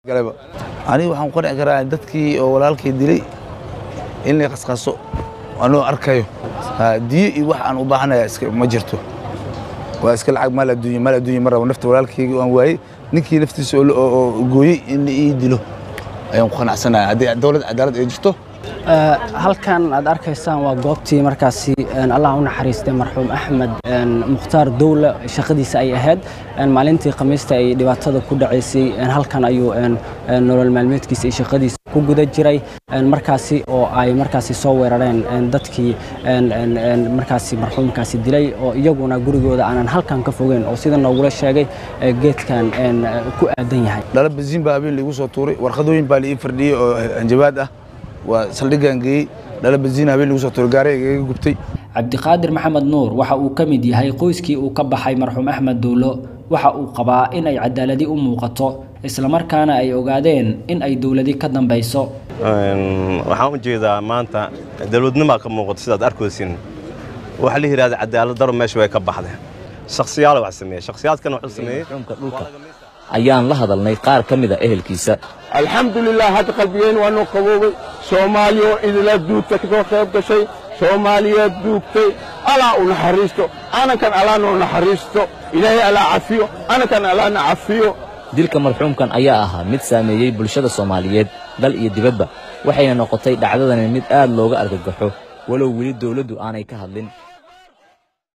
aniga waxaan qori karaa dadkii oo walaalkay dilay in la qasqaso anoo arkayo diyo iyo wax aan u baahanahay iska ma jirto waa iska lacag maal adduunyo mar nafta walaalkayga aan waayay ninkii naftiisa oo gooyay in ii dilo ayaan ku qanacsanahay haddii dawlad cadaalad ay jirto halkan aad arkaysaan waa goobtii markaasi Allah u naxariistay marxuum Axmed Mukhtaar Dawla shaqadiisa ay ahayd maalintii Khamiista ay dhibaatada ku dhaceysay halkan ayuu nolol maalmeedkiisa iyo shaqadiisa ku guda jiray markaasi oo ay markaasi soo weerareen dadkii markaasi marxuumkaasi dilay oo iyaguna gurigooda aanan halkan ka fogeyn oo sida noogula sheegay geedkan ku aadan yahay dhalab basiin baa habeen lagu soo tuuray warqadooyin baa la ii fardhiyay oo anjabaad ah وصلدقان جي دلب الزين هبين لوسة ترجاري جبتي cabdiqaadir maxamed nuur waxa uu ka mid yahay qoyskii uu ka baxay marxuum Axmed Dawlo waxa uu qabaa in ay cadaaladi u muuqato isla markaana ay ogaadeen in ay dawladii ka dambayso waxaan u jeedaa maanta dawladnimo ka muuqato sidaad arkaysiin waxa la yiraahdo cadaalad daro meesha way ka baxday shakhsiyaal wax sameeyay shakhsiyaadkan wax sameeyay ayaan la hadalnay qaar ka mid ah ehelkiisa alxamdulillah hada qalbiyeen waanu qaboobay Soomaaliyo idila duubta ka qayb gashay Soomaaliya duubtay ala u naxariisto anakan ala noo naxariisto ilaahay ala cafiyo anakan ala nacafiyo dilka marxuumkan ayaa ahaa mid saameeyay bulshada Soomaaliyeed dal iyo dibadba waxayna noqotay dhacdadan mid aad looga argagaxo walow wali dawladdu aanay ka hadlin